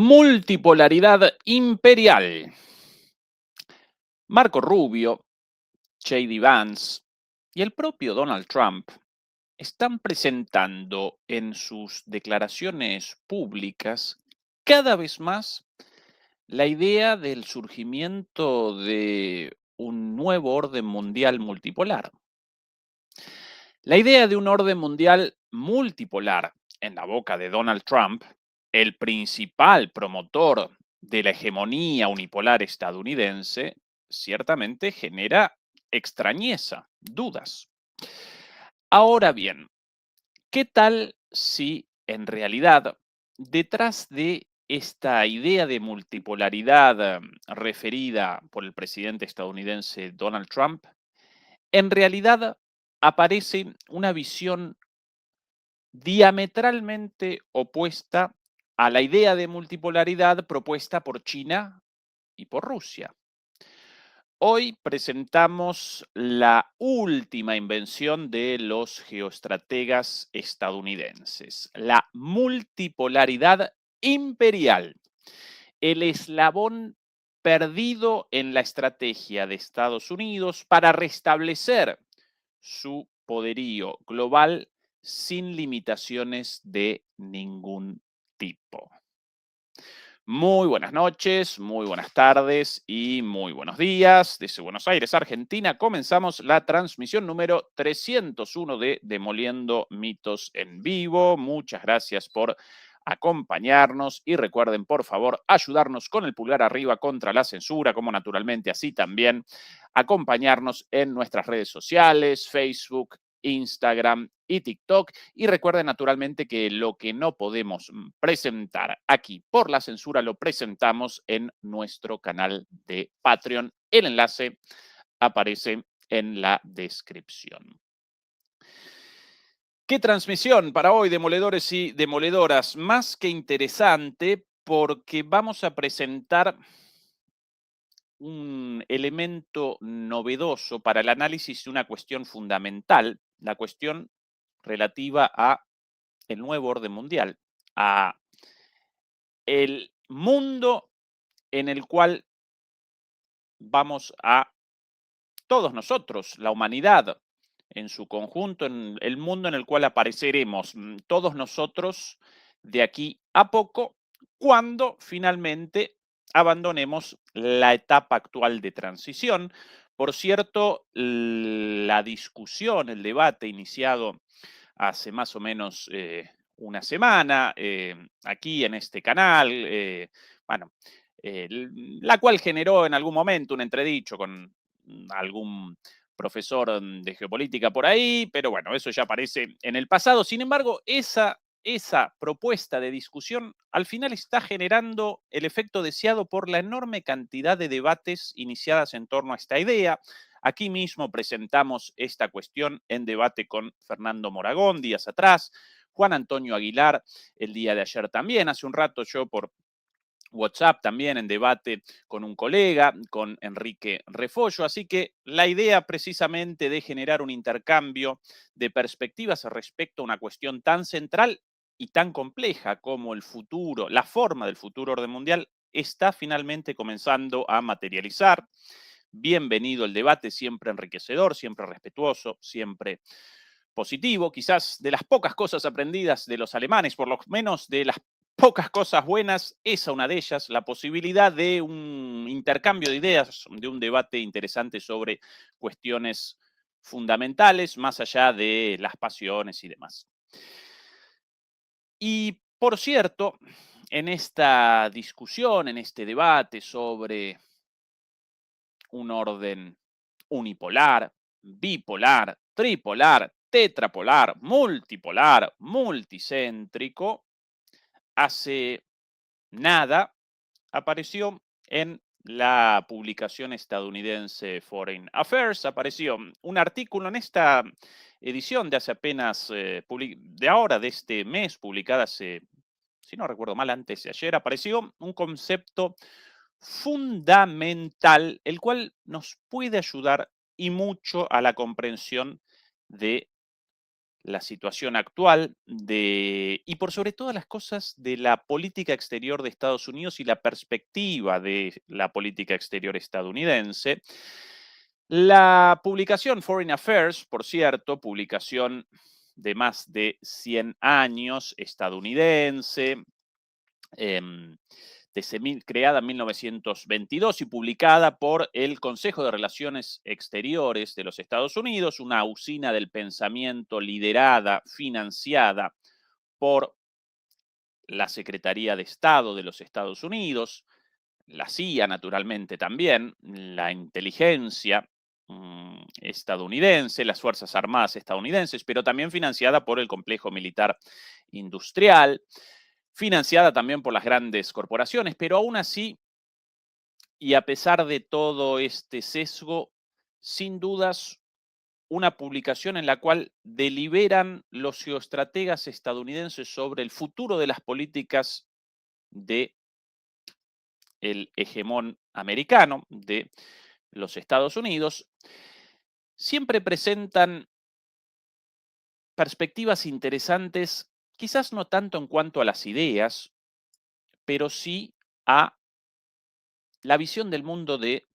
Multipolaridad imperial. Marco Rubio, J.D. Vance y el propio Donald Trump están presentando en sus declaraciones públicas cada vez más la idea del surgimiento de un nuevo orden mundial multipolar. La idea de un orden mundial multipolar en la boca de Donald Trump, el principal promotor de la hegemonía unipolar estadounidense, ciertamente genera extrañeza, dudas. Ahora bien, ¿qué tal si en realidad detrás de esta idea de multipolaridad referida por el presidente estadounidense Donald Trump, en realidad aparece una visión diametralmente opuesta a la idea de multipolaridad propuesta por China y por Rusia? Hoy presentamos la última invención de los geoestrategas estadounidenses, la multipolaridad imperial, el eslabón perdido en la estrategia de Estados Unidos para restablecer su poderío global sin limitaciones de ningún tipo. Muy buenas noches, muy buenas tardes y muy buenos días. Desde Buenos Aires, Argentina, comenzamos la transmisión número 301 de Demoliendo Mitos en Vivo. Muchas gracias por acompañarnos y recuerden, por favor, ayudarnos con el pulgar arriba contra la censura, como naturalmente así también acompañarnos en nuestras redes sociales, Facebook, Instagram y TikTok. Y recuerden naturalmente que lo que no podemos presentar aquí por la censura lo presentamos en nuestro canal de Patreon. El enlace aparece en la descripción. ¿Qué transmisión para hoy, demoledores y demoledoras? Más que interesante porque vamos a presentar un elemento novedoso para el análisis de una cuestión fundamental, la cuestión relativa a el nuevo orden mundial, a el mundo en el cual vamos a todos nosotros, la humanidad en su conjunto, en el mundo en el cual apareceremos todos nosotros de aquí a poco, cuando finalmente abandonemos la etapa actual de transición. Por cierto, la discusión, el debate iniciado hace más o menos una semana aquí en este canal, bueno, la cual generó en algún momento un entredicho con algún profesor de geopolítica por ahí, pero bueno, eso ya aparece en el pasado. Sin embargo, esa propuesta de discusión al final está generando el efecto deseado por la enorme cantidad de debates iniciadas en torno a esta idea. Aquí mismo presentamos esta cuestión en debate con Fernando Moragón días atrás, Juan Antonio Aguilar el día de ayer también, hace un rato yo por WhatsApp también en debate con un colega, con Enrique Refollo. Así que la idea precisamente de generar un intercambio de perspectivas respecto a una cuestión tan central y tan compleja como el futuro, la forma del futuro orden mundial, está finalmente comenzando a materializar. Bienvenido el debate, siempre enriquecedor, siempre respetuoso, siempre positivo, quizás de las pocas cosas aprendidas de los alemanes, por lo menos de las pocas cosas buenas, esa una de ellas, la posibilidad de un intercambio de ideas, de un debate interesante sobre cuestiones fundamentales, más allá de las pasiones y demás. Y por cierto, en esta discusión, en este debate sobre un orden unipolar, bipolar, tripolar, tetrapolar, multipolar, multicéntrico, hace nada apareció en la publicación estadounidense Foreign Affairs, apareció un artículo en esta edición de hace apenas, de ahora, de este mes, publicada hace, si no recuerdo mal, antes de ayer, apareció un concepto fundamental, el cual nos puede ayudar y mucho a la comprensión de la situación actual y por sobre todas las cosas de la política exterior de Estados Unidos y la perspectiva de la política exterior estadounidense. La publicación Foreign Affairs, por cierto, publicación de más de 100 años, estadounidense, em, creada en 1922 y publicada por el Consejo de Relaciones Exteriores de los Estados Unidos, una usina del pensamiento liderada, financiada por la Secretaría de Estado de los Estados Unidos, la CIA naturalmente también, la inteligencia estadounidense, las Fuerzas Armadas estadounidenses, pero también financiada por el complejo militar industrial, financiada también por las grandes corporaciones, pero aún así, y a pesar de todo este sesgo, sin dudas, una publicación en la cual deliberan los geoestrategas estadounidenses sobre el futuro de las políticas de el hegemón americano, de los Estados Unidos, siempre presentan perspectivas interesantes, quizás no tanto en cuanto a las ideas, pero sí a la visión del mundo de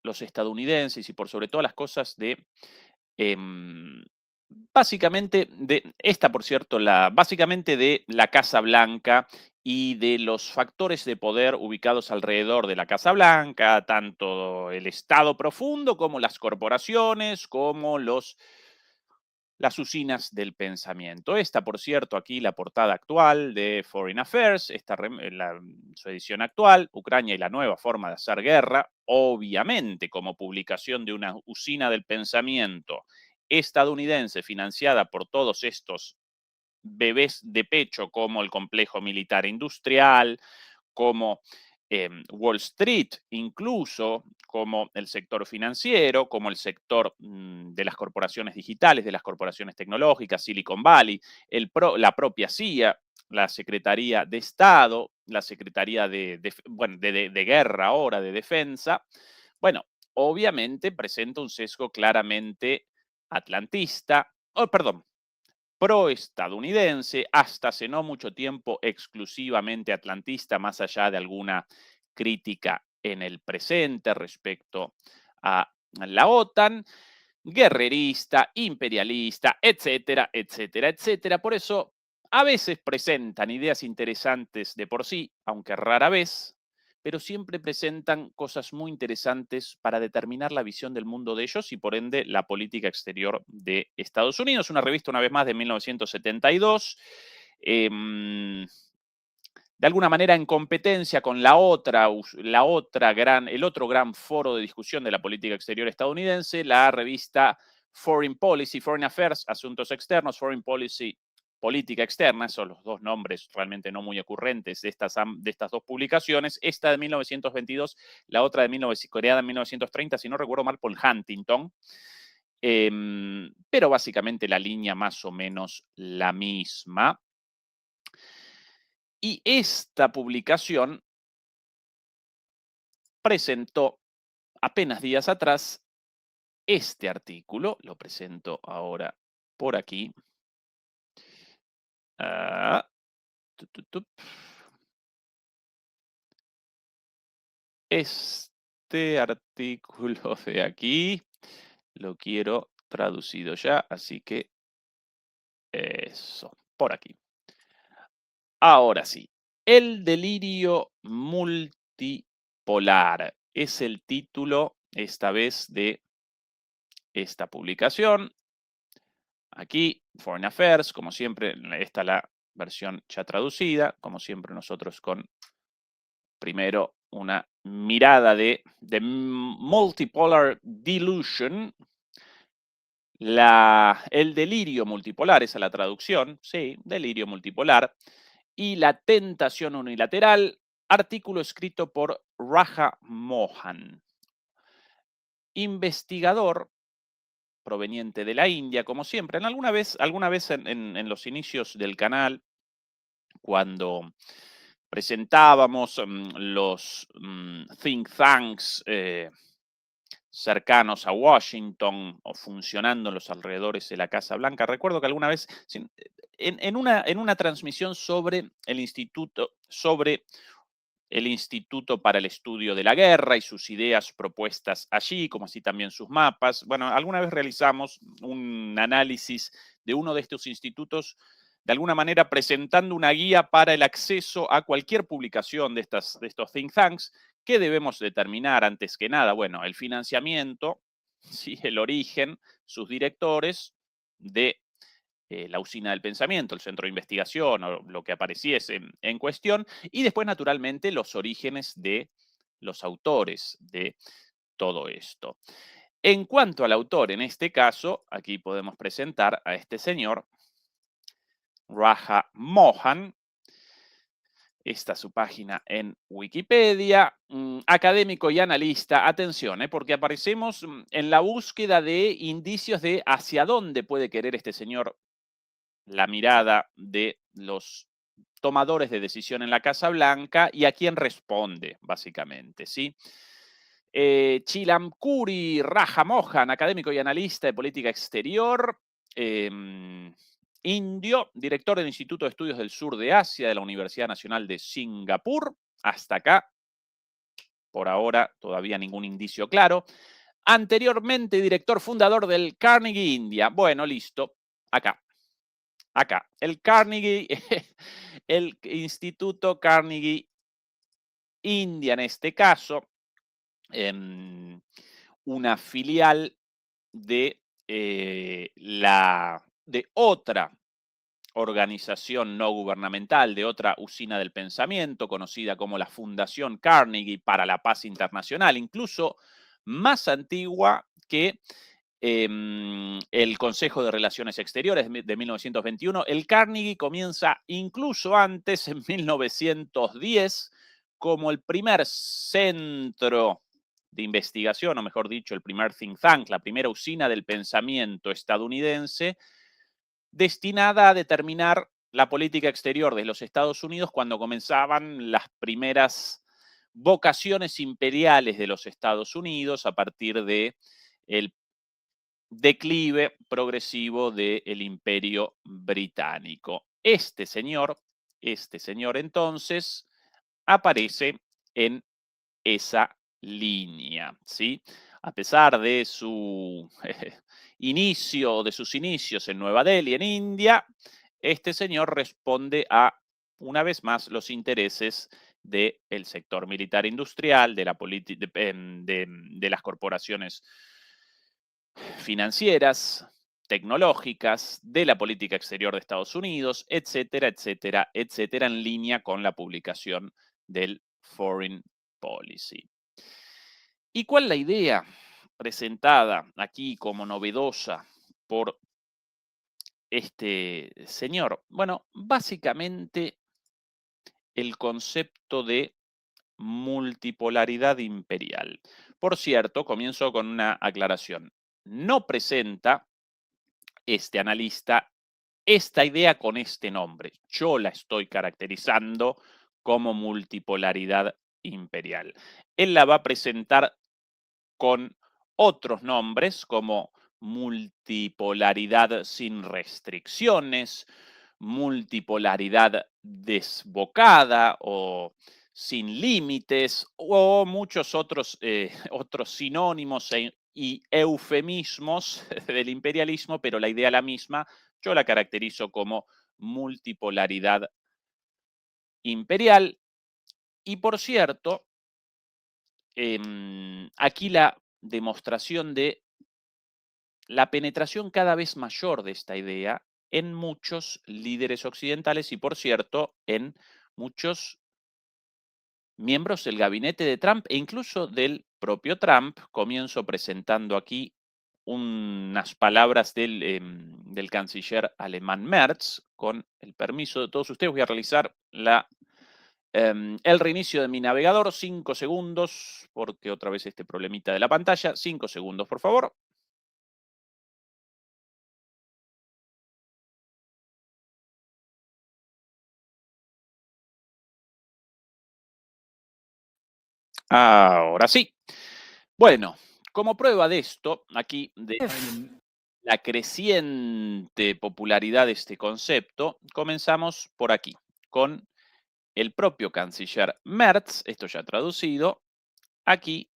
los estadounidenses y por sobre todas las cosas de, em, básicamente, por cierto, básicamente de la Casa Blanca y de los factores de poder ubicados alrededor de la Casa Blanca, tanto el Estado profundo como las corporaciones, como las usinas del pensamiento. Esta, por cierto, aquí la portada actual de Foreign Affairs, su edición actual, Ucrania y la nueva forma de hacer guerra, obviamente como publicación de una usina del pensamiento estadounidense financiada por todos estos bebés de pecho como el complejo militar industrial, como Wall Street, incluso como el sector financiero, como el sector de las corporaciones digitales, de las corporaciones tecnológicas, Silicon Valley, la propia CIA, la Secretaría de Estado, la Secretaría de Guerra ahora, de Defensa. Bueno, obviamente presenta un sesgo claramente atlantista, perdón, proestadounidense, hasta hace no mucho tiempo exclusivamente atlantista, más allá de alguna crítica en el presente respecto a la OTAN, guerrerista, imperialista, etcétera, etcétera, etcétera. Por eso, a veces presentan ideas interesantes de por sí, aunque rara vez, pero siempre presentan cosas muy interesantes para determinar la visión del mundo de ellos y por ende la política exterior de Estados Unidos. Una revista, una vez más, de 1972. De alguna manera en competencia con el otro gran foro de discusión de la política exterior estadounidense, la revista Foreign Policy, Foreign Affairs, Asuntos Externos, Foreign Policy, Política Externa, son los dos nombres realmente no muy ocurrentes de estas dos publicaciones, esta de 1922, la otra creada en 1930, si no recuerdo mal, por Huntington, pero básicamente la línea más o menos la misma. Y esta publicación presentó apenas días atrás este artículo, lo presento ahora por aquí. Ah, Este artículo de aquí lo quiero traducido ya, así que eso, por aquí. Ahora sí, el delirio multipolar es el título, esta vez, de esta publicación. Aquí, Foreign Affairs, como siempre, está la versión ya traducida, como siempre nosotros con primero una mirada de Multipolar Delusion, el delirio multipolar, esa es la traducción, sí, delirio multipolar, y la tentación unilateral, artículo escrito por Raja Mohan, investigador proveniente de la India, como siempre. Alguna vez en los inicios del canal, cuando presentábamos los think tanks cercanos a Washington o funcionando en los alrededores de la Casa Blanca. Recuerdo que alguna vez, en una transmisión sobre el Instituto para el Estudio de la Guerra y sus ideas propuestas allí, como así también sus mapas. Bueno, alguna vez realizamos un análisis de uno de estos institutos, de alguna manera presentando una guía para el acceso a cualquier publicación de estos think tanks. ¿Qué debemos determinar antes que nada? Bueno, el financiamiento, sí, el origen, sus directores de la usina del pensamiento, el centro de investigación o lo que apareciese en cuestión, y después, naturalmente, los orígenes de los autores de todo esto. En cuanto al autor, en este caso, aquí podemos presentar a este señor, Raja Mohan. Esta es su página en Wikipedia. Académico y analista, atención, porque aparecemos en la búsqueda de indicios de hacia dónde puede querer este señor la mirada de los tomadores de decisión en la Casa Blanca y a quién responde, básicamente, ¿sí? Chilamkuri Raja Mohan, académico y analista de política exterior, indio, director del Instituto de Estudios del Sur de Asia de la Universidad Nacional de Singapur. Hasta acá, por ahora, todavía ningún indicio claro. Anteriormente, director fundador del Carnegie India. Bueno, listo. Acá. El Carnegie, el Instituto Carnegie India, en este caso, una filial de, de otra organización no gubernamental, de otra usina del pensamiento, conocida como la Fundación Carnegie para la Paz Internacional, incluso más antigua que el Consejo de Relaciones Exteriores de 1921. El Carnegie comienza incluso antes, en 1910, como el primer centro de investigación, o mejor dicho, el primer think tank, la primera usina del pensamiento estadounidense, destinada a determinar la política exterior de los Estados Unidos cuando comenzaban las primeras vocaciones imperiales de los Estados Unidos a partir de el declive progresivo del Imperio Británico. Este señor entonces aparece en esa línea, ¿sí? A pesar de su inicio, de sus inicios en Nueva Delhi, en India, este señor responde a, una vez más, los intereses del sector militar industrial, de, de las corporaciones financieras, tecnológicas, de la política exterior de Estados Unidos, etcétera, etcétera, etcétera, en línea con la publicación del Foreign Policy. ¿Y cuál es la idea presentada aquí como novedosa por este señor? Bueno, básicamente el concepto de multipolaridad imperial. Por cierto, comienzo con una aclaración. No presenta este analista esta idea con este nombre. Yo la estoy caracterizando como multipolaridad imperial. Él la va a presentar con otros nombres como multipolaridad sin restricciones, multipolaridad desbocada o sin límites o muchos otros, otros sinónimos y eufemismos del imperialismo, pero la idea es la misma. Yo la caracterizo como multipolaridad imperial. Y por cierto, aquí la demostración de la penetración cada vez mayor de esta idea en muchos líderes occidentales y, por cierto, en muchos miembros del gabinete de Trump e incluso del propio Trump. Comienzo presentando aquí unas palabras del canciller alemán Merz. Con el permiso de todos ustedes voy a realizar el reinicio de mi navegador. 5 segundos, porque otra vez este problemita de la pantalla. 5 segundos, por favor. Ahora sí. Bueno, como prueba de esto, aquí de If la creciente popularidad de este concepto, comenzamos por aquí, con el propio canciller Merz, esto ya traducido, aquí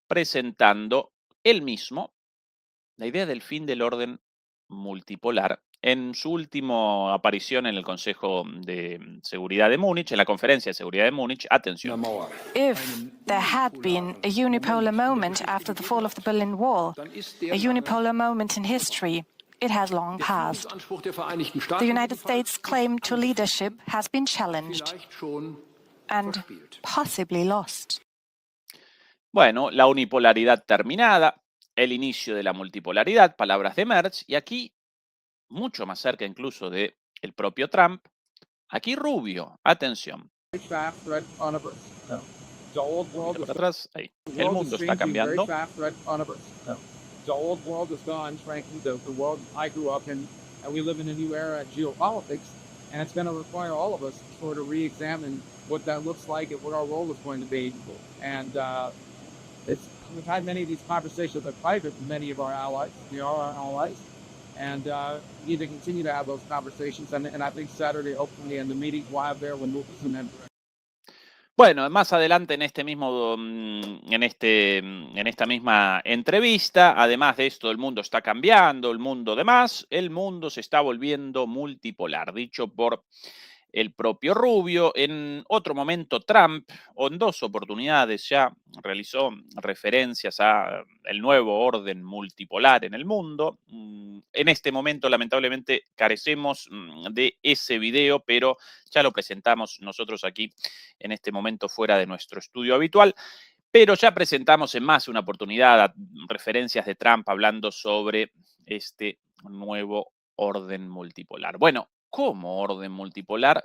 presentando él mismo la idea del fin del orden multipolar en su última aparición en el Consejo de Seguridad de Múnich, en la Conferencia de Seguridad de Múnich, atención. If there had been a unipolar moment after the fall of the Berlin Wall, a unipolar moment in history, it has long passed. The United States' claim to leadership has been challenged and possibly lost. Bueno, la unipolaridad terminada, el inicio de la multipolaridad, palabras de Merz, y aquí, mucho más cerca incluso de el propio Trump, aquí Rubio, atención. Para atrás, ahí. El mundo está cambiando. The old world is gone, frankly, the world I grew up in, and we live in a new era of geopolitics, and it's going to require all of us to sort of re-examine what that looks like and what our role is going to be. And we've had many of these conversations in private with many of our allies. We are our allies, and we need to continue to have those conversations. And I think Saturday, hopefully, and the meetings we'll have there when Lucas and them. Bueno, más adelante en esta misma entrevista, además de esto, el mundo está cambiando, el mundo se está volviendo multipolar, dicho por el propio Rubio. En otro momento, Trump, o en dos oportunidades ya, realizó referencias a el nuevo orden multipolar en el mundo. En este momento, lamentablemente, carecemos de ese video, pero ya lo presentamos nosotros aquí en este momento fuera de nuestro estudio habitual. Pero ya presentamos en más de una oportunidad referencias de Trump hablando sobre este nuevo orden multipolar. Bueno, ¿cómo orden multipolar?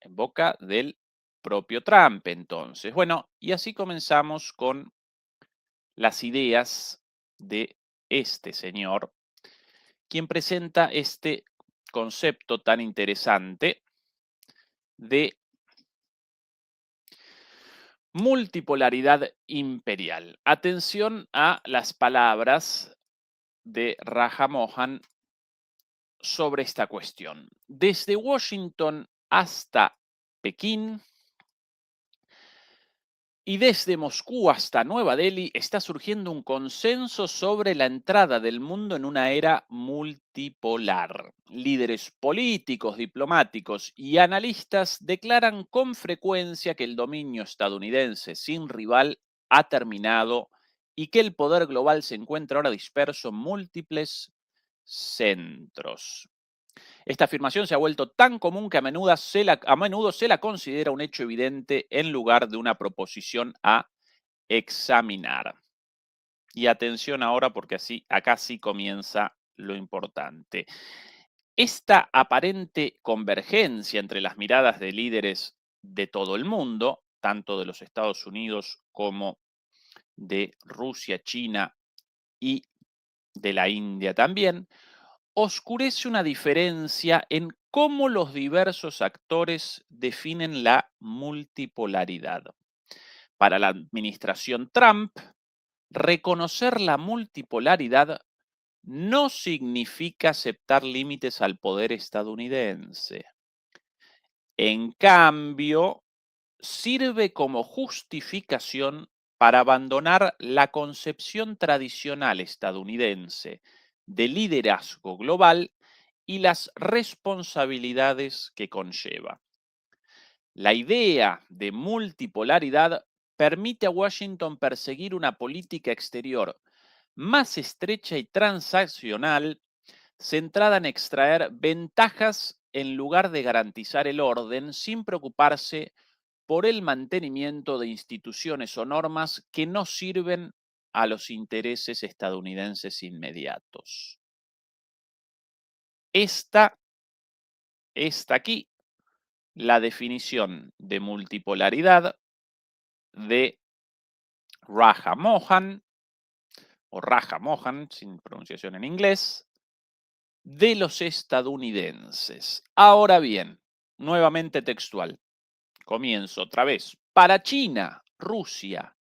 En boca del propio Trump, entonces. Bueno, y así comenzamos con las ideas de este señor, quien presenta este concepto tan interesante de multipolaridad imperial. Atención a las palabras de Raja Mohan sobre esta cuestión. Desde Washington hasta Pekín y desde Moscú hasta Nueva Delhi está surgiendo un consenso sobre la entrada del mundo en una era multipolar. Líderes políticos, diplomáticos y analistas declaran con frecuencia que el dominio estadounidense sin rival ha terminado y que el poder global se encuentra ahora disperso en múltiples centros. Esta afirmación se ha vuelto tan común que a menudo se la considera un hecho evidente en lugar de una proposición a examinar. Y atención ahora porque acá sí comienza lo importante. Esta aparente convergencia entre las miradas de líderes de todo el mundo, tanto de los Estados Unidos como de Rusia, China y de la India también, oscurece una diferencia en cómo los diversos actores definen la multipolaridad. Para la administración Trump, reconocer la multipolaridad no significa aceptar límites al poder estadounidense. En cambio, sirve como justificación para abandonar la concepción tradicional estadounidense de liderazgo global y las responsabilidades que conlleva. La idea de multipolaridad permite a Washington perseguir una política exterior más estrecha y transaccional, centrada en extraer ventajas en lugar de garantizar el orden, sin preocuparse por el mantenimiento de instituciones o normas que no sirven a los intereses estadounidenses inmediatos. Esta aquí la definición de multipolaridad de Raja Mohan, o Raja Mohan, sin pronunciación en inglés, de los estadounidenses. Ahora bien, nuevamente textual. Comienzo otra vez. Para China, Rusia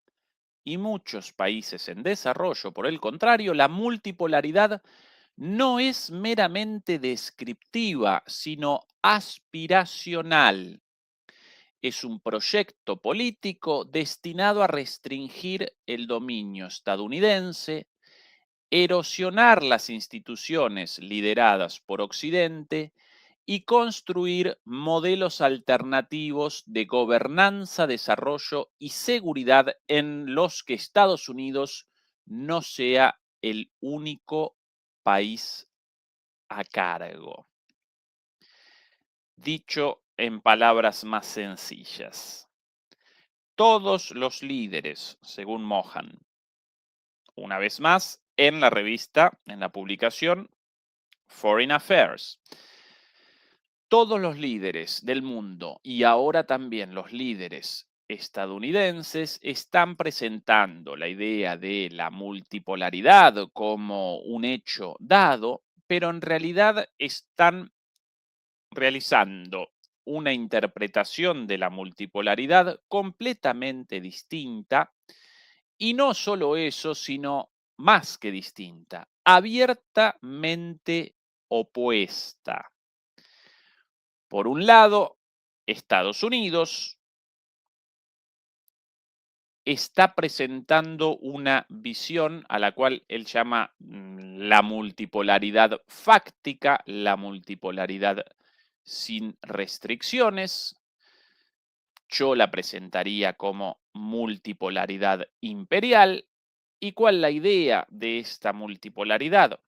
y muchos países en desarrollo, por el contrario, la multipolaridad no es meramente descriptiva, sino aspiracional. Es un proyecto político destinado a restringir el dominio estadounidense, erosionar las instituciones lideradas por Occidente y construir modelos alternativos de gobernanza, desarrollo y seguridad en los que Estados Unidos no sea el único país a cargo. Dicho en palabras más sencillas, todos los líderes, según Mohan, una vez más, en la revista, en la publicación Foreign Affairs, todos los líderes del mundo y ahora también los líderes estadounidenses están presentando la idea de la multipolaridad como un hecho dado, pero en realidad están realizando una interpretación de la multipolaridad completamente distinta y no solo eso, sino más que distinta, abiertamente opuesta. Por un lado, Estados Unidos está presentando una visión a la cual él llama la multipolaridad fáctica, la multipolaridad sin restricciones. Yo la presentaría como multipolaridad imperial. ¿Y cuál es la idea de esta multipolaridad?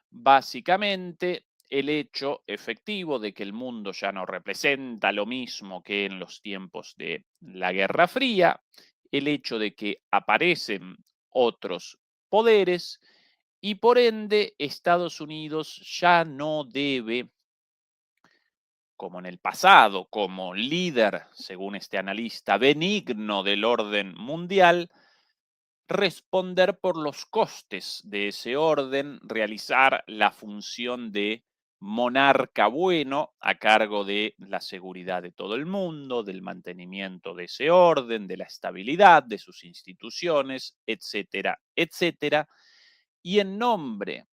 Básicamente, el hecho efectivo de que el mundo ya no representa lo mismo que en los tiempos de la Guerra Fría, el hecho de que aparecen otros poderes y por ende Estados Unidos ya no debe, como en el pasado, como líder, según este analista, benigno del orden mundial, responder por los costes de ese orden, realizar la función de monarca bueno a cargo de la seguridad de todo el mundo, del mantenimiento de ese orden, de la estabilidad de sus instituciones, etcétera, etcétera. Y en nombre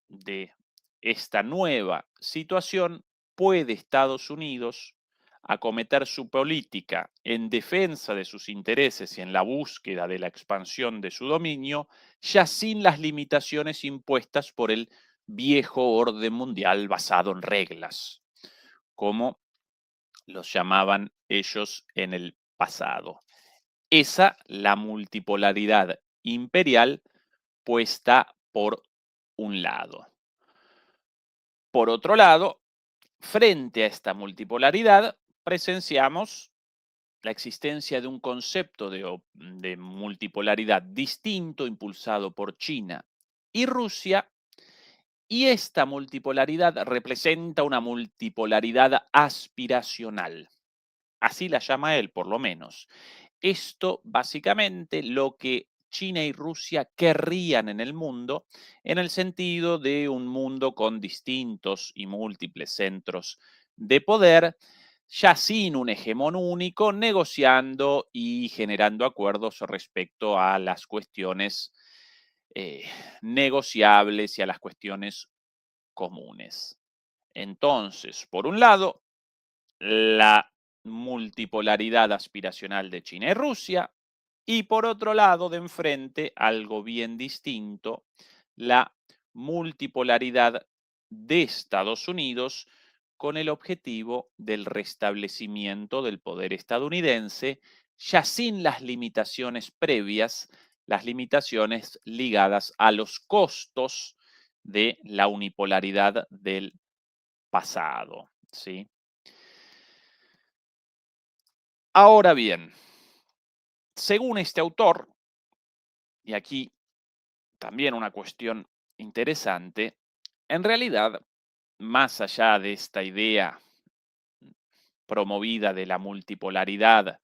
de esta nueva situación, puede Estados Unidos acometer su política en defensa de sus intereses y en la búsqueda de la expansión de su dominio, ya sin las limitaciones impuestas por el viejo orden mundial basado en reglas, como los llamaban ellos en el pasado. Esa, la multipolaridad imperial puesta por un lado. Por otro lado, frente a esta multipolaridad, presenciamos la existencia de un concepto de multipolaridad distinto impulsado por China y Rusia, y esta multipolaridad representa una multipolaridad aspiracional. Así la llama él, por lo menos. Esto básicamente lo que China y Rusia querrían en el mundo, en el sentido de un mundo con distintos y múltiples centros de poder, ya sin un hegemón único, negociando y generando acuerdos respecto a las cuestiones negociables y a las cuestiones comunes. Entonces, por un lado, la multipolaridad aspiracional de China y Rusia, y por otro lado, de enfrente, algo bien distinto, la multipolaridad de Estados Unidos con el objetivo del restablecimiento del poder estadounidense, ya sin las limitaciones previas, las limitaciones ligadas a los costos de la unipolaridad del pasado, ¿sí? Ahora bien, según este autor, y aquí también una cuestión interesante, en realidad, más allá de esta idea promovida de la multipolaridad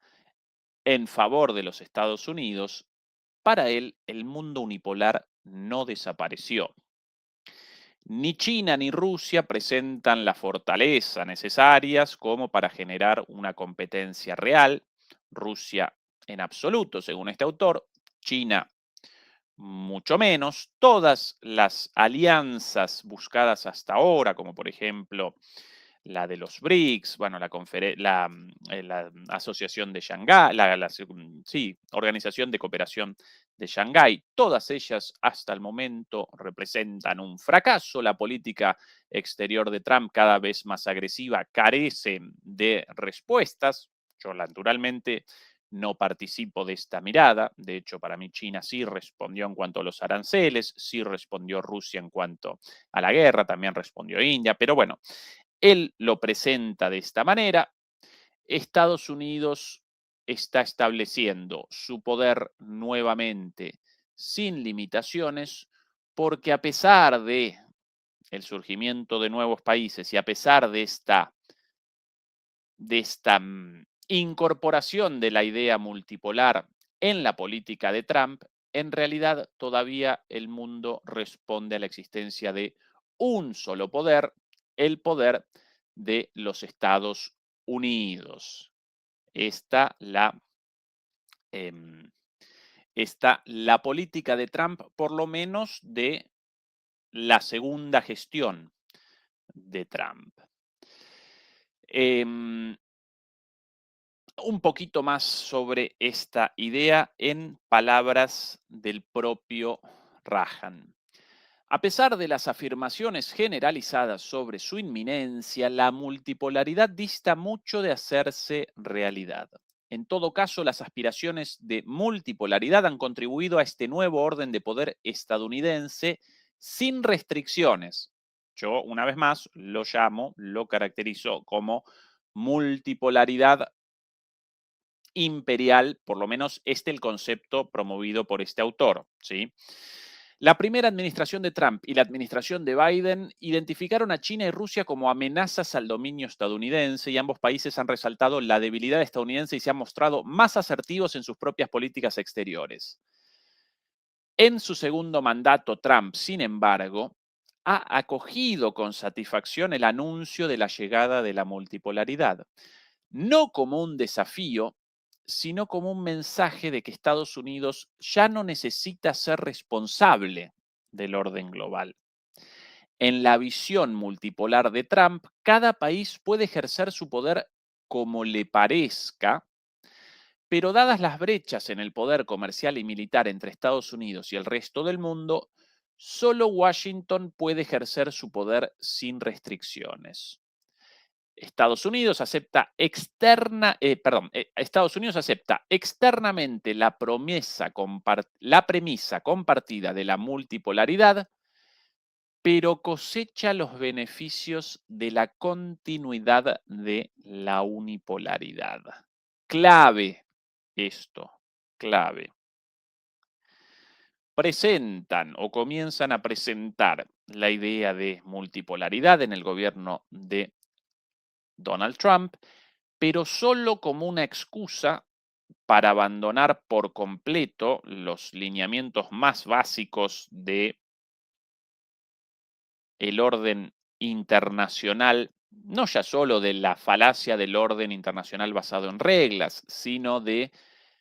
en favor de los Estados Unidos, para él el mundo unipolar no desapareció. Ni China ni Rusia presentan la fortaleza necesarias como para generar una competencia real. Rusia en absoluto, según este autor, China mucho menos. Todas las alianzas buscadas hasta ahora, como por ejemplo la de los BRICS, bueno, la Asociación de Shanghái, sí, Organización de Cooperación de Shanghái, todas ellas hasta el momento representan un fracaso. La política exterior de Trump, cada vez más agresiva, carece de respuestas. Yo, naturalmente, no participo de esta mirada. De hecho, para mí China sí respondió en cuanto a los aranceles, sí respondió Rusia en cuanto a la guerra, también respondió India, pero bueno, él lo presenta de esta manera. Estados Unidos está estableciendo su poder nuevamente sin limitaciones, porque a pesar de el surgimiento de nuevos países y a pesar de esta incorporación de la idea multipolar en la política de Trump, en realidad todavía el mundo responde a la existencia de un solo poder, el poder de los Estados Unidos. Está em, la política de Trump, por lo menos de la segunda gestión de Trump. Un poquito más sobre esta idea en palabras del propio Rajan. A pesar de las afirmaciones generalizadas sobre su inminencia, la multipolaridad dista mucho de hacerse realidad. En todo caso, las aspiraciones de multipolaridad han contribuido a este nuevo orden de poder estadounidense sin restricciones. Yo, una vez más, lo caracterizo como multipolaridad imperial, por lo menos el concepto promovido por este autor, ¿sí? La primera administración de Trump y la administración de Biden identificaron a China y Rusia como amenazas al dominio estadounidense y ambos países han resaltado la debilidad estadounidense y se han mostrado más asertivos en sus propias políticas exteriores. En su segundo mandato, Trump, sin embargo, ha acogido con satisfacción el anuncio de la llegada de la multipolaridad, no como un desafío, sino como un mensaje de que Estados Unidos ya no necesita ser responsable del orden global. En la visión multipolar de Trump, cada país puede ejercer su poder como le parezca, pero dadas las brechas en el poder comercial y militar entre Estados Unidos y el resto del mundo, solo Washington puede ejercer su poder sin restricciones. Estados Unidos acepta externamente la premisa compartida de la multipolaridad, pero cosecha los beneficios de la continuidad de la unipolaridad. Clave esto, clave. Presentan o comienzan a presentar la idea de multipolaridad en el gobierno de Donald Trump, pero solo como una excusa para abandonar por completo los lineamientos más básicos de el orden internacional, no ya solo de la falacia del orden internacional basado en reglas, sino de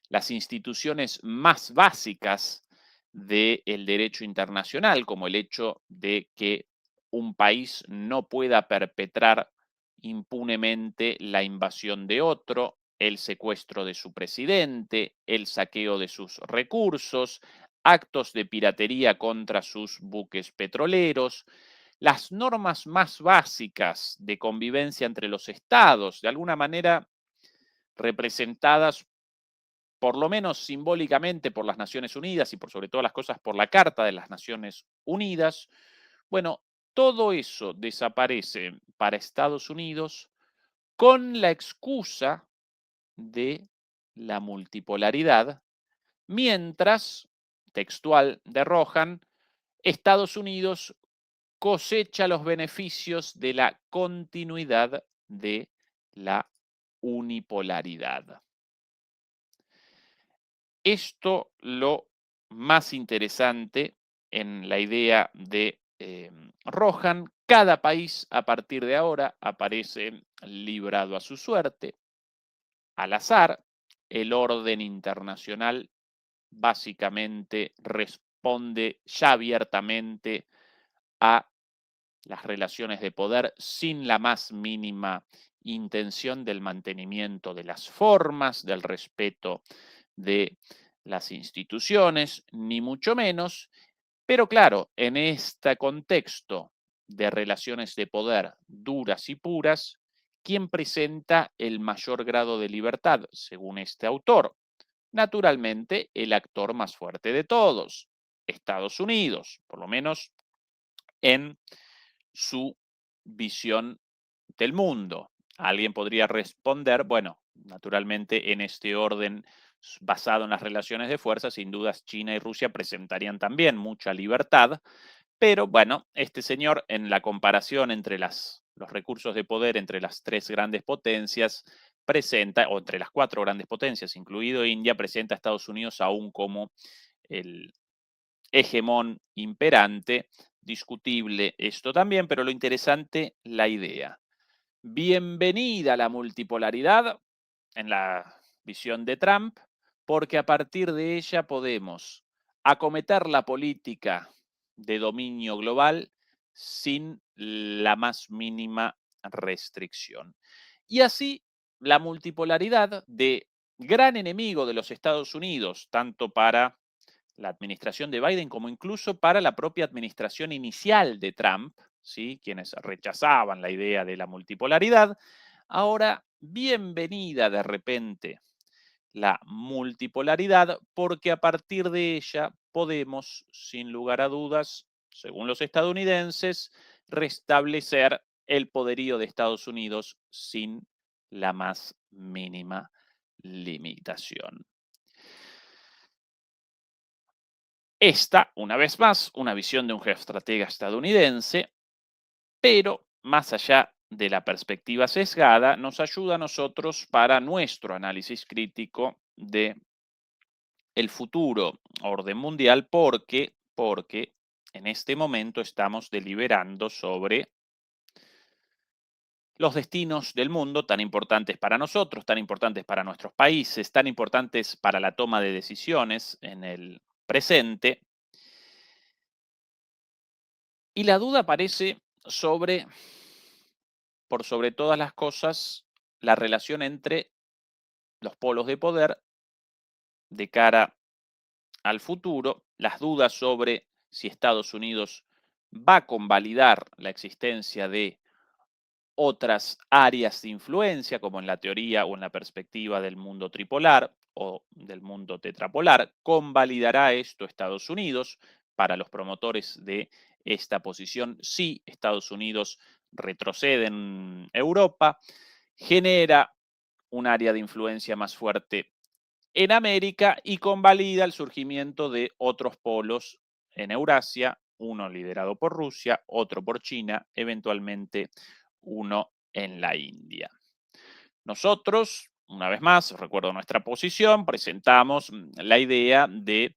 las instituciones más básicas del derecho internacional, como el hecho de que un país no pueda perpetrar impunemente la invasión de otro, el secuestro de su presidente, el saqueo de sus recursos, actos de piratería contra sus buques petroleros, las normas más básicas de convivencia entre los estados, de alguna manera representadas por lo menos simbólicamente por las Naciones Unidas y por sobre todas las cosas por la Carta de las Naciones Unidas. Bueno, todo eso desaparece para Estados Unidos con la excusa de la multipolaridad, mientras, textual de Rohan, Estados Unidos cosecha los beneficios de la continuidad de la unipolaridad. Esto lo más interesante en la idea de Rohan, cada país a partir de ahora aparece librado a su suerte, al azar, el orden internacional básicamente responde ya abiertamente a las relaciones de poder sin la más mínima intención del mantenimiento de las formas, del respeto de las instituciones, ni mucho menos. Pero claro, en este contexto de relaciones de poder duras y puras, ¿quién presenta el mayor grado de libertad, según este autor? Naturalmente, el actor más fuerte de todos, Estados Unidos, por lo menos en su visión del mundo. Alguien podría responder, bueno, naturalmente en este orden basado en las relaciones de fuerza, sin dudas China y Rusia presentarían también mucha libertad, pero bueno, este señor en la comparación entre los recursos de poder entre las tres grandes potencias presenta, o entre las cuatro grandes potencias, incluido India, presenta a Estados Unidos aún como el hegemón imperante. Discutible esto también, pero lo interesante, la idea. Bienvenida a la multipolaridad en la visión de Trump, porque a partir de ella podemos acometer la política de dominio global sin la más mínima restricción. Y así la multipolaridad de gran enemigo de los Estados Unidos, tanto para la administración de Biden como incluso para la propia administración inicial de Trump, ¿sí? Quienes rechazaban la idea de la multipolaridad. Ahora, bienvenida de repente la multipolaridad, porque a partir de ella podemos, sin lugar a dudas, según los estadounidenses, restablecer el poderío de Estados Unidos sin la más mínima limitación. Esta, una vez más, una visión de un geoestratega estadounidense, pero más allá de la perspectiva sesgada, nos ayuda a nosotros para nuestro análisis crítico de el futuro orden mundial, porque en este momento estamos deliberando sobre los destinos del mundo tan importantes para nosotros, tan importantes para nuestros países, tan importantes para la toma de decisiones en el presente. Y la duda aparece por sobre todas las cosas, la relación entre los polos de poder de cara al futuro, las dudas sobre si Estados Unidos va a convalidar la existencia de otras áreas de influencia, como en la teoría o en la perspectiva del mundo tripolar o del mundo tetrapolar. ¿Convalidará esto Estados Unidos? Para los promotores de esta posición, sí, Estados Unidos retrocede en Europa, genera un área de influencia más fuerte en América y convalida el surgimiento de otros polos en Eurasia, uno liderado por Rusia, otro por China, eventualmente uno en la India. Nosotros, una vez más, recuerdo nuestra posición, presentamos la idea de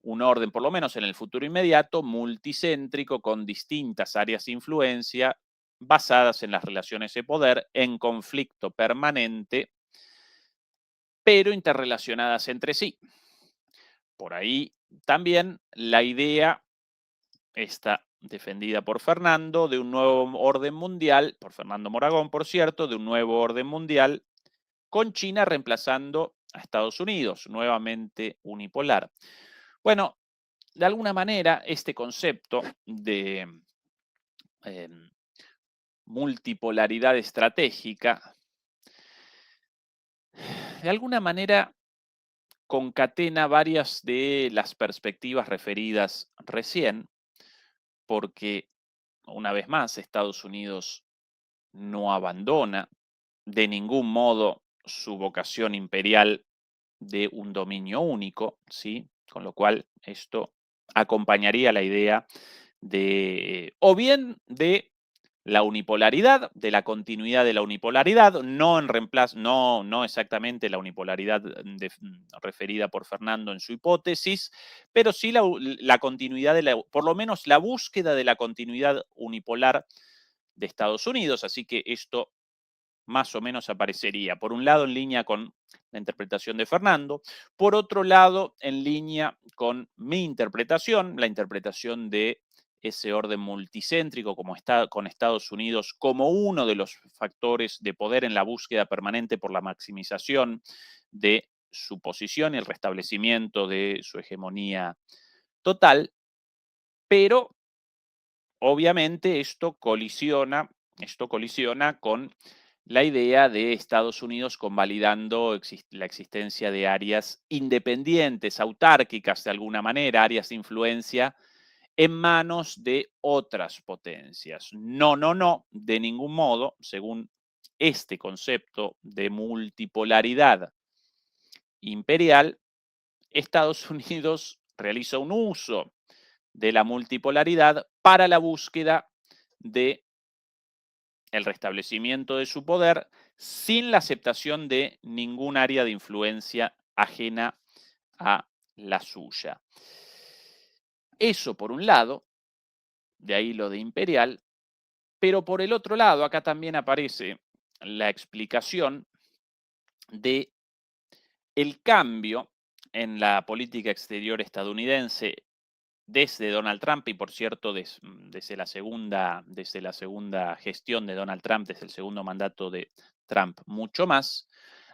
un orden, por lo menos en el futuro inmediato, multicéntrico, con distintas áreas de influencia basadas en las relaciones de poder, en conflicto permanente, pero interrelacionadas entre sí. Por ahí también la idea está defendida por Fernando de un nuevo orden mundial, por Fernando Moragón, por cierto, de un nuevo orden mundial con China reemplazando a Estados Unidos, nuevamente unipolar. Bueno, de alguna manera este concepto de multipolaridad estratégica, de alguna manera concatena varias de las perspectivas referidas recién, porque una vez más Estados Unidos no abandona de ningún modo su vocación imperial de un dominio único, ¿sí? Con lo cual esto acompañaría la idea de, o bien de la unipolaridad, de la continuidad de la unipolaridad, no en reemplazo, no exactamente la unipolaridad referida por Fernando en su hipótesis, pero sí la continuidad, por lo menos la búsqueda de la continuidad unipolar de Estados Unidos. Así que esto más o menos aparecería, por un lado, en línea con la interpretación de Fernando. Por otro lado, en línea con mi interpretación, la interpretación de ese orden multicéntrico como está con Estados Unidos como uno de los factores de poder en la búsqueda permanente por la maximización de su posición y el restablecimiento de su hegemonía total, pero obviamente esto colisiona con la idea de Estados Unidos convalidando la existencia de áreas independientes, autárquicas de alguna manera, áreas de influencia en manos de otras potencias. No, de ningún modo, según este concepto de multipolaridad imperial, Estados Unidos realiza un uso de la multipolaridad para la búsqueda de el restablecimiento de su poder sin la aceptación de ningún área de influencia ajena a la suya. Eso por un lado, de ahí lo de imperial, pero por el otro lado, acá también aparece la explicación de el cambio en la política exterior estadounidense desde Donald Trump y por cierto desde la segunda gestión de Donald Trump, desde el segundo mandato de Trump, mucho más.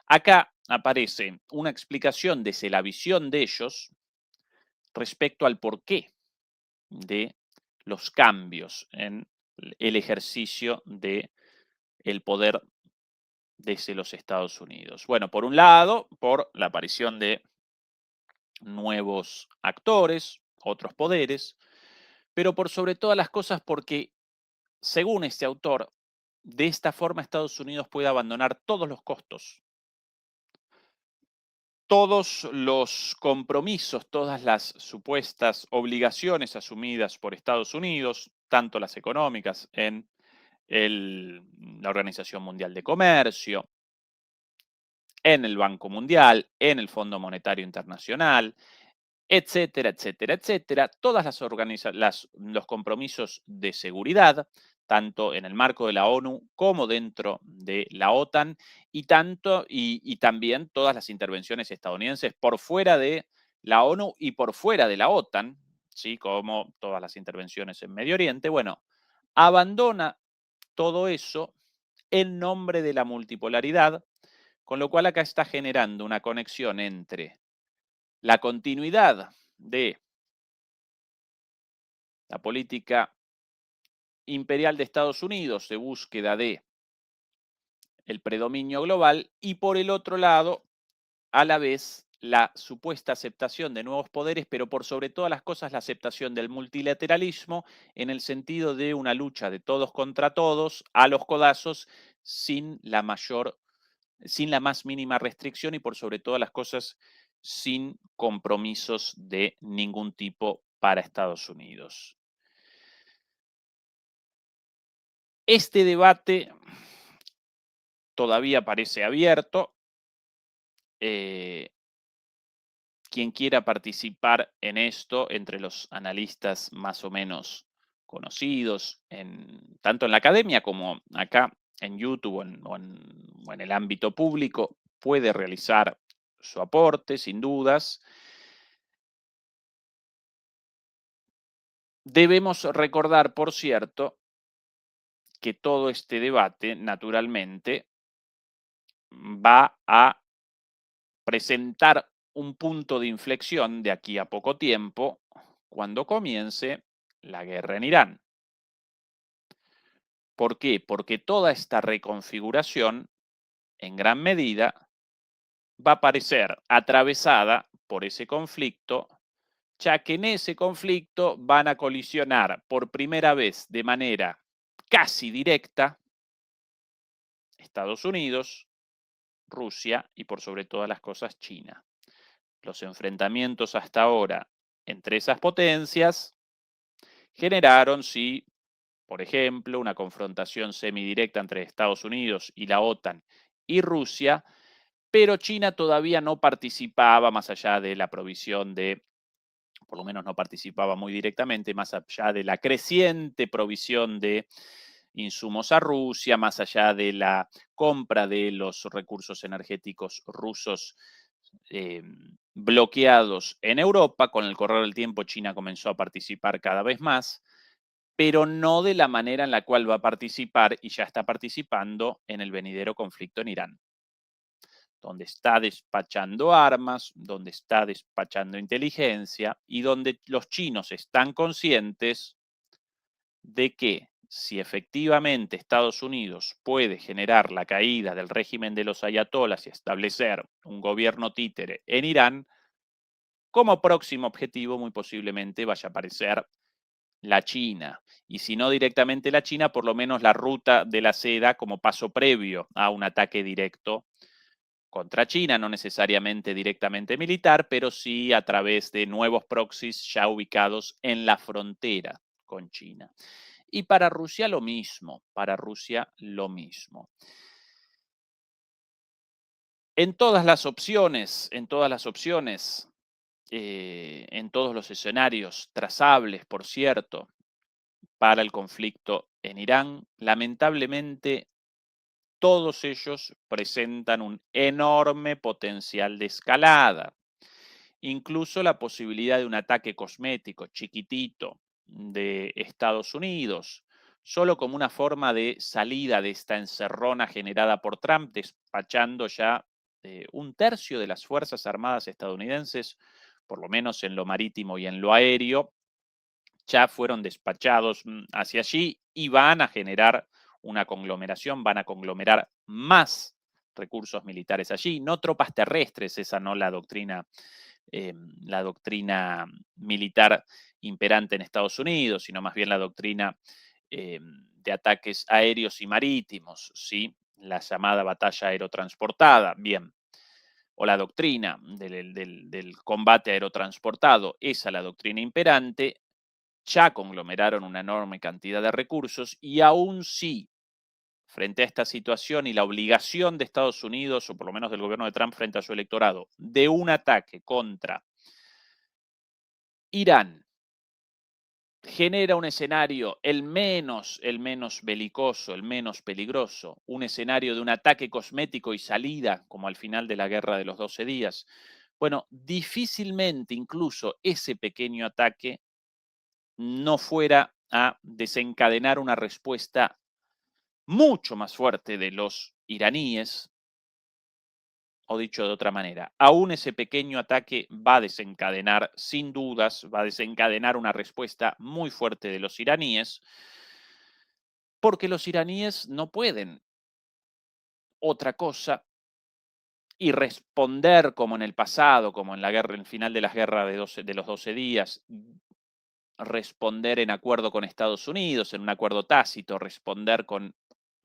Acá aparece una explicación desde la visión de ellos respecto al porqué de los cambios en el ejercicio de el poder desde los Estados Unidos. Bueno, por un lado, por la aparición de nuevos actores, otros poderes, pero por sobre todas las cosas porque, según este autor, de esta forma Estados Unidos puede abandonar todos los costos, todos los compromisos, todas las supuestas obligaciones asumidas por Estados Unidos, tanto las económicas en la Organización Mundial de Comercio, en el Banco Mundial, en el Fondo Monetario Internacional, etcétera, etcétera, etcétera. Todas los compromisos de seguridad, tanto en el marco de la ONU como dentro de la OTAN, y también todas las intervenciones estadounidenses por fuera de la ONU y por fuera de la OTAN, ¿sí? Como todas las intervenciones en Medio Oriente. Bueno, abandona todo eso en nombre de la multipolaridad, con lo cual acá está generando una conexión entre la continuidad de la política imperial de Estados Unidos de búsqueda de el predominio global y por el otro lado, a la vez, la supuesta aceptación de nuevos poderes, pero por sobre todas las cosas la aceptación del multilateralismo en el sentido de una lucha de todos contra todos, a los codazos, sin la más mínima restricción y por sobre todas las cosas sin compromisos de ningún tipo para Estados Unidos. Este debate todavía parece abierto. Quien quiera participar en esto, entre los analistas más o menos conocidos, tanto en la academia como acá en YouTube o en el ámbito público, puede realizar su aporte, sin dudas. Debemos recordar, por cierto, que todo este debate, naturalmente, va a presentar un punto de inflexión de aquí a poco tiempo, cuando comience la guerra en Irán. ¿Por qué? Porque toda esta reconfiguración, en gran medida, va a parecer atravesada por ese conflicto, ya que en ese conflicto van a colisionar por primera vez de manera casi directa Estados Unidos, Rusia y por sobre todas las cosas China. Los enfrentamientos hasta ahora entre esas potencias generaron, sí, por ejemplo, una confrontación semidirecta entre Estados Unidos y la OTAN y Rusia, pero China todavía no participaba más allá de la provisión por lo menos no participaba muy directamente, más allá de la creciente provisión de insumos a Rusia, más allá de la compra de los recursos energéticos rusos bloqueados en Europa. Con el correr del tiempo, China comenzó a participar cada vez más, pero no de la manera en la cual va a participar y ya está participando en el venidero conflicto en Irán, donde está despachando armas, donde está despachando inteligencia y donde los chinos están conscientes de que si efectivamente Estados Unidos puede generar la caída del régimen de los ayatolas y establecer un gobierno títere en Irán, como próximo objetivo muy posiblemente vaya a aparecer la China. Y si no directamente la China, por lo menos la ruta de la seda como paso previo a un ataque directo contra China, no necesariamente directamente militar, pero sí a través de nuevos proxies ya ubicados en la frontera con China. Y para Rusia lo mismo, para Rusia lo mismo. En todas las opciones, en todas los escenarios trazables, por cierto, para el conflicto en Irán, lamentablemente todos ellos presentan un enorme potencial de escalada. Incluso la posibilidad de un ataque cosmético chiquitito de Estados Unidos, solo como una forma de salida de esta encerrona generada por Trump, despachando ya un tercio de las Fuerzas Armadas estadounidenses, por lo menos en lo marítimo y en lo aéreo, ya fueron despachados hacia allí y van a generar una conglomeración, van a conglomerar más recursos militares allí, no tropas terrestres, esa no la doctrina militar imperante en Estados Unidos, sino más bien la doctrina de ataques aéreos y marítimos, ¿sí? La llamada batalla aerotransportada, bien, o la doctrina del combate aerotransportado, esa la doctrina imperante. Ya conglomeraron una enorme cantidad de recursos y aún sí, frente a esta situación y la obligación de Estados Unidos, o por lo menos del gobierno de Trump frente a su electorado, de un ataque contra Irán, genera un escenario el menos belicoso, el menos peligroso, un escenario de un ataque cosmético y salida, como al final de la guerra de los 12 días. Bueno, difícilmente incluso ese pequeño ataque no fuera a desencadenar una respuesta mucho más fuerte de los iraníes, o dicho de otra manera, aún ese pequeño ataque va a desencadenar, sin dudas, va a desencadenar una respuesta muy fuerte de los iraníes, porque los iraníes no pueden otra cosa y responder como en el pasado, como en la guerra, en el final de las guerras de los 12 días, responder en acuerdo con Estados Unidos, en un acuerdo tácito, responder con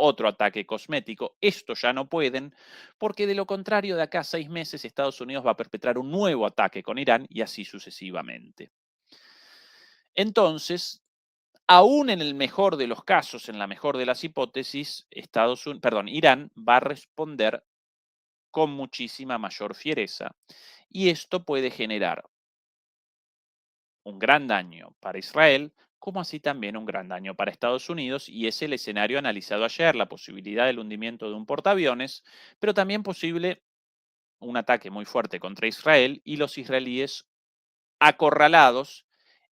otro ataque cosmético. Esto ya no pueden, porque de lo contrario, de acá a 6 meses, Estados Unidos va a perpetrar un nuevo ataque con Irán y así sucesivamente. Entonces, aún en el mejor de los casos, en la mejor de las hipótesis, Irán va a responder con muchísima mayor fiereza y esto puede generar un gran daño para Israel, como así también un gran daño para Estados Unidos, y es el escenario analizado ayer, la posibilidad del hundimiento de un portaaviones, pero también posible un ataque muy fuerte contra Israel y los israelíes acorralados,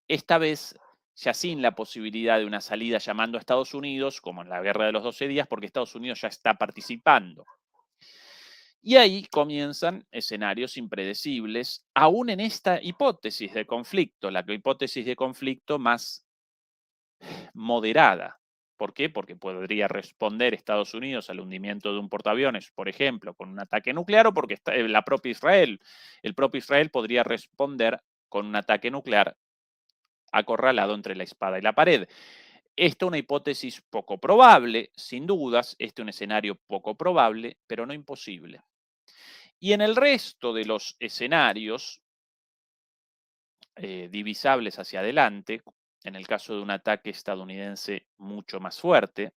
esta vez ya sin la posibilidad de una salida llamando a Estados Unidos, como en la guerra de los 12 días, porque Estados Unidos ya está participando. Y ahí comienzan escenarios impredecibles, aún en esta hipótesis de conflicto, la hipótesis de conflicto más moderada. ¿Por qué? Porque podría responder Estados Unidos al hundimiento de un portaaviones, por ejemplo, con un ataque nuclear, o porque el propio Israel podría responder con un ataque nuclear acorralado entre la espada y la pared. Esta es una hipótesis poco probable, sin dudas, este es un escenario poco probable, pero no imposible. Y en el resto de los escenarios divisables hacia adelante, en el caso de un ataque estadounidense mucho más fuerte,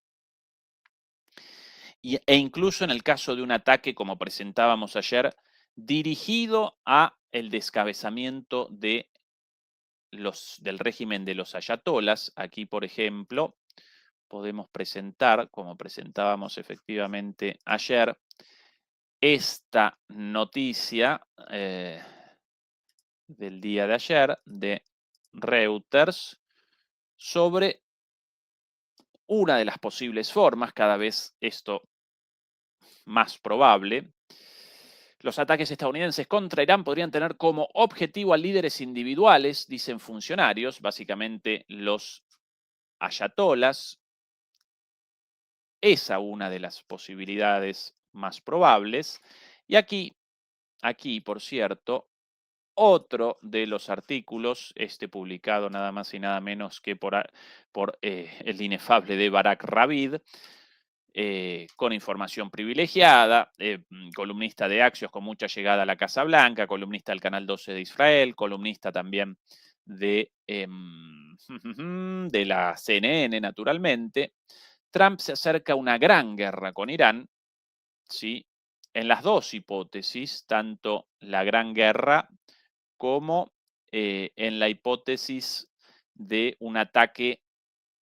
e incluso en el caso de un ataque, como presentábamos ayer, dirigido a el descabezamiento del régimen de los ayatolas. Aquí, por ejemplo, podemos presentar, como presentábamos efectivamente ayer, esta noticia del día de ayer de Reuters sobre una de las posibles formas, cada vez esto más probable. Los ataques estadounidenses contra Irán podrían tener como objetivo a líderes individuales, dicen funcionarios, básicamente los ayatolas. Esa una de las posibilidades más probables. Y aquí, por cierto, otro de los artículos, publicado nada más y nada menos que por el inefable de Barak Ravid, con información privilegiada, columnista de Axios con mucha llegada a la Casa Blanca, columnista del Canal 12 de Israel, columnista también de, de la CNN, naturalmente. Trump se acerca a una gran guerra con Irán, ¿sí? En las dos hipótesis, tanto la gran guerra como en la hipótesis de un ataque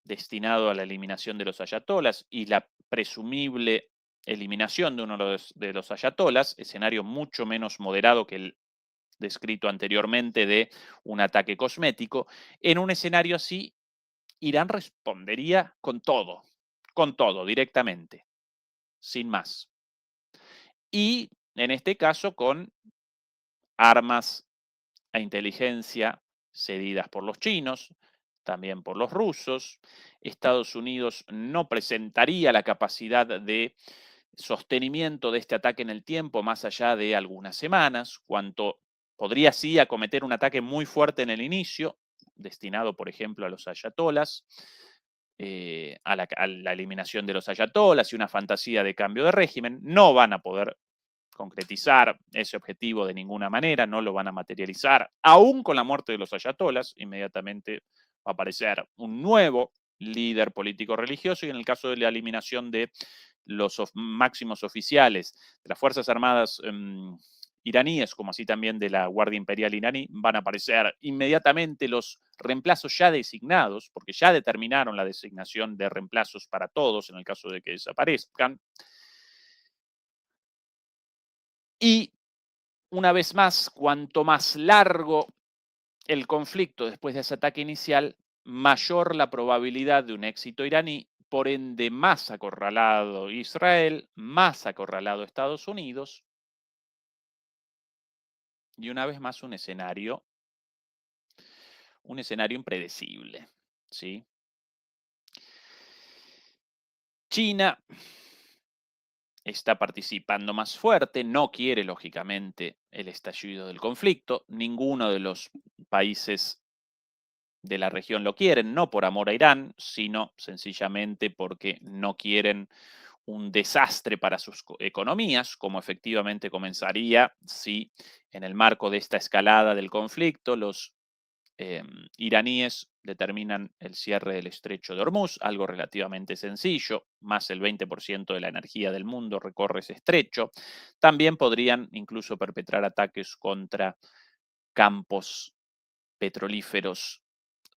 destinado a la eliminación de los ayatolas y la presumible eliminación de uno de los ayatolas, escenario mucho menos moderado que el descrito anteriormente de un ataque cosmético. En un escenario así, Irán respondería con todo directamente, sin más. Y en este caso con armas e inteligencia cedidas por los chinos, también por los rusos. Estados Unidos no presentaría la capacidad de sostenimiento de este ataque en el tiempo más allá de algunas semanas, cuanto podría sí acometer un ataque muy fuerte en el inicio, destinado, por ejemplo, a los ayatolas, a la eliminación de los ayatolas y una fantasía de cambio de régimen. No van a poder concretizar ese objetivo de ninguna manera, no lo van a materializar, aún con la muerte de los ayatolas, inmediatamente va a aparecer un nuevo líder político religioso y en el caso de la eliminación de los máximos oficiales de las Fuerzas Armadas iraníes, como así también de la Guardia Imperial iraní, van a aparecer inmediatamente los reemplazos ya designados, porque ya determinaron la designación de reemplazos para todos en el caso de que desaparezcan. Y una vez más, cuanto más largo el conflicto después de ese ataque inicial, mayor la probabilidad de un éxito iraní, por ende más acorralado Israel, más acorralado Estados Unidos, y una vez más un escenario impredecible, ¿sí? China está participando más fuerte, no quiere lógicamente el estallido del conflicto, ninguno de los países de la región lo quieren, no por amor a Irán, sino sencillamente porque no quieren un desastre para sus economías, como efectivamente comenzaría si en el marco de esta escalada del conflicto los iraníes determinan el cierre del estrecho de Hormuz, algo relativamente sencillo, más el 20% de la energía del mundo recorre ese estrecho. También podrían incluso perpetrar ataques contra campos petrolíferos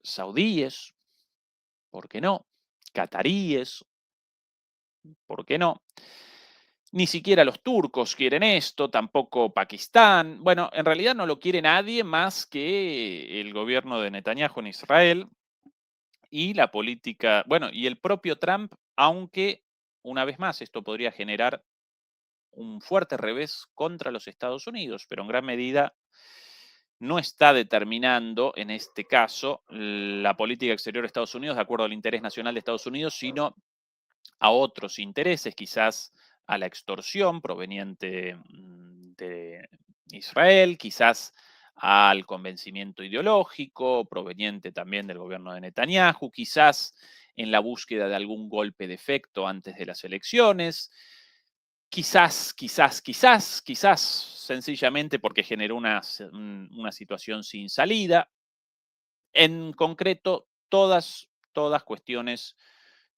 saudíes, ¿por qué no? Cataríes, ¿por qué no? Ni siquiera los turcos quieren esto, tampoco Pakistán. Bueno, en realidad no lo quiere nadie más que el gobierno de Netanyahu en Israel y la política, bueno, y el propio Trump, aunque una vez más esto podría generar un fuerte revés contra los Estados Unidos, pero en gran medida no está determinando, en este caso, la política exterior de Estados Unidos de acuerdo al interés nacional de Estados Unidos, sino a otros intereses, quizás a la extorsión proveniente de Israel, quizás al convencimiento ideológico proveniente también del gobierno de Netanyahu, quizás en la búsqueda de algún golpe de efecto antes de las elecciones, quizás, sencillamente porque generó una situación sin salida. En concreto, todas cuestiones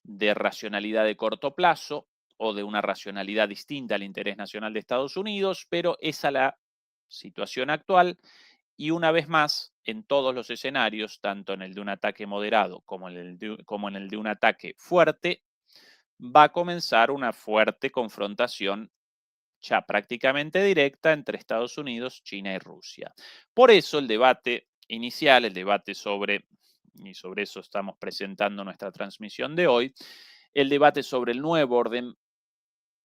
de racionalidad de corto plazo o de una racionalidad distinta al interés nacional de Estados Unidos, pero esa es la situación actual Y una vez más, en todos los escenarios, tanto en el de un ataque moderado como en el de un ataque fuerte, va a comenzar una fuerte confrontación ya prácticamente directa entre Estados Unidos, China y Rusia. Por eso el debate inicial, el debate y sobre eso estamos presentando nuestra transmisión de hoy, el debate sobre el nuevo orden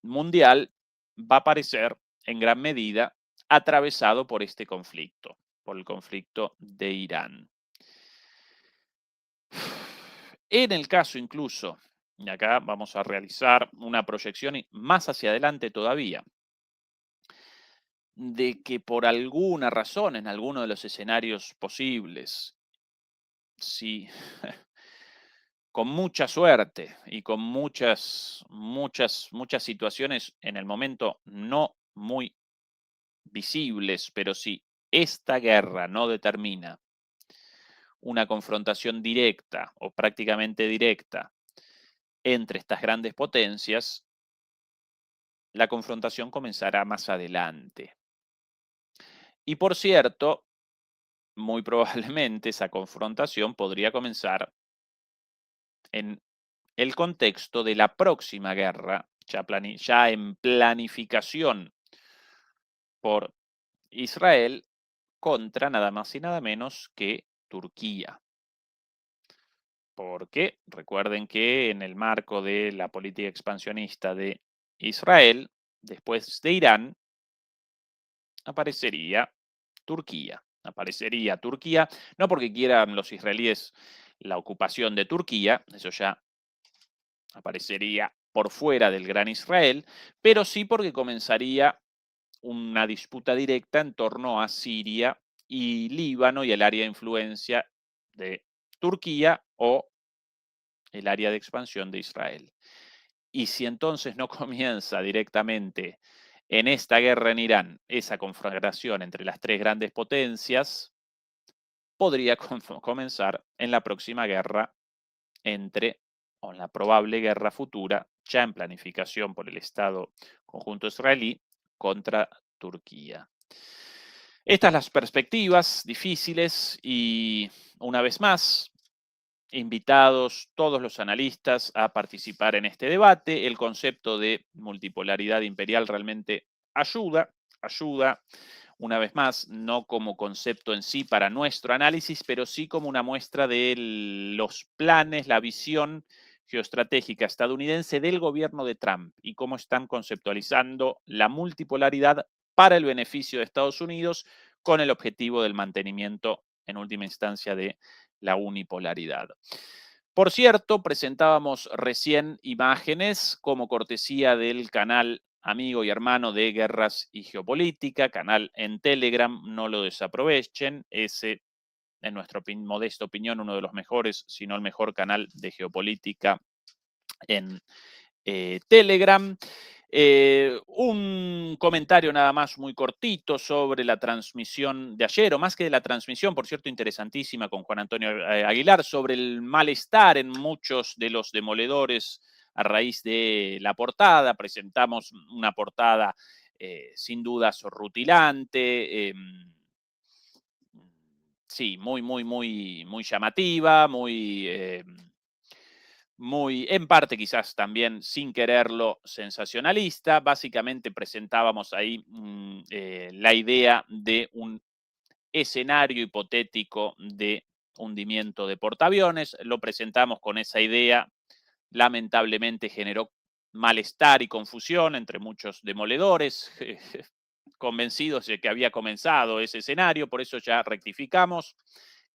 mundial va a aparecer en gran medida atravesado por este conflicto, por el conflicto de Irán. En el caso incluso, y acá vamos a realizar una proyección más hacia adelante todavía, de que por alguna razón, en alguno de los escenarios posibles, si con mucha suerte y con muchas situaciones en el momento no muy visibles, pero si esta guerra no determina una confrontación directa o prácticamente directa entre estas grandes potencias, la confrontación comenzará más adelante. Y por cierto, muy probablemente esa confrontación podría comenzar en el contexto de la próxima guerra, ya en planificación por Israel contra nada más y nada menos que Turquía. Porque recuerden que en el marco de la política expansionista de Israel, después de Irán, aparecería Turquía. Aparecería Turquía, no porque quieran los israelíes la ocupación de Turquía, eso ya aparecería por fuera del Gran Israel, pero sí porque comenzaría una disputa directa en torno a Siria y Líbano y el área de influencia de Turquía o el área de expansión de Israel. Y si entonces no comienza directamente en esta guerra en Irán esa conflagración entre las tres grandes potencias, podría comenzar en la próxima guerra o en la probable guerra futura, ya en planificación por el Estado conjunto israelí, contra Turquía. Estas las perspectivas difíciles y, una vez más, invitados todos los analistas a participar en este debate. El concepto de multipolaridad imperial realmente ayuda, una vez más, no como concepto en sí para nuestro análisis, pero sí como una muestra de los planes, la visión geoestratégica estadounidense del gobierno de Trump y cómo están conceptualizando la multipolaridad para el beneficio de Estados Unidos con el objetivo del mantenimiento, en última instancia, de la unipolaridad. Por cierto, presentábamos recién imágenes como cortesía del canal amigo y hermano de Guerras y Geopolítica, canal en Telegram, no lo desaprovechen, ese, en nuestra modesta opinión, uno de los mejores, si no el mejor canal de geopolítica en Telegram. Un comentario nada más muy cortito sobre la transmisión de ayer, o más que de la transmisión, por cierto, interesantísima con Juan Antonio Aguilar, sobre el malestar en muchos de los demoledores a raíz de la portada. Presentamos una portada sin dudas rutilante, sí, muy llamativa, muy, en parte quizás también sin quererlo, sensacionalista. Básicamente presentábamos ahí la idea de un escenario hipotético de hundimiento de portaaviones. Lo presentamos con esa idea. Lamentablemente generó malestar y confusión entre muchos demoledores, convencidos de que había comenzado ese escenario. Por eso ya rectificamos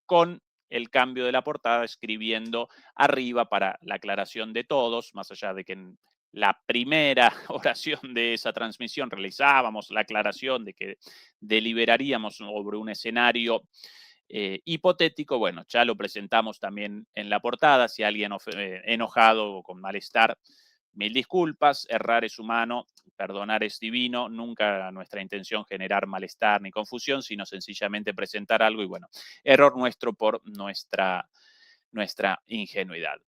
con el cambio de la portada, escribiendo arriba para la aclaración de todos, más allá de que en la primera oración de esa transmisión realizábamos la aclaración de que deliberaríamos sobre un escenario hipotético. Bueno, ya lo presentamos también en la portada. Si alguien enojado o con malestar, mil disculpas. Errar es humano, perdonar es divino. Nunca nuestra intención generar malestar ni confusión, sino sencillamente presentar algo y bueno, error nuestro por nuestra ingenuidad.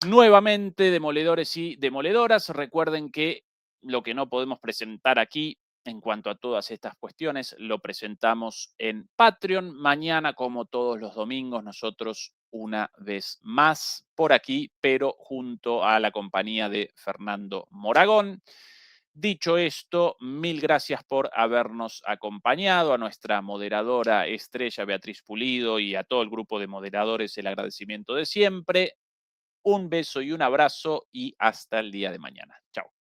Nuevamente, demoledores y demoledoras, recuerden que lo que no podemos presentar aquí en cuanto a todas estas cuestiones, lo presentamos en Patreon. Mañana, como todos los domingos, nosotros una vez más por aquí, pero junto a la compañía de Fernando Moragón. Dicho esto, mil gracias por habernos acompañado, a nuestra moderadora estrella Beatriz Pulido y a todo el grupo de moderadores el agradecimiento de siempre. Un beso y un abrazo y hasta el día de mañana. Chao.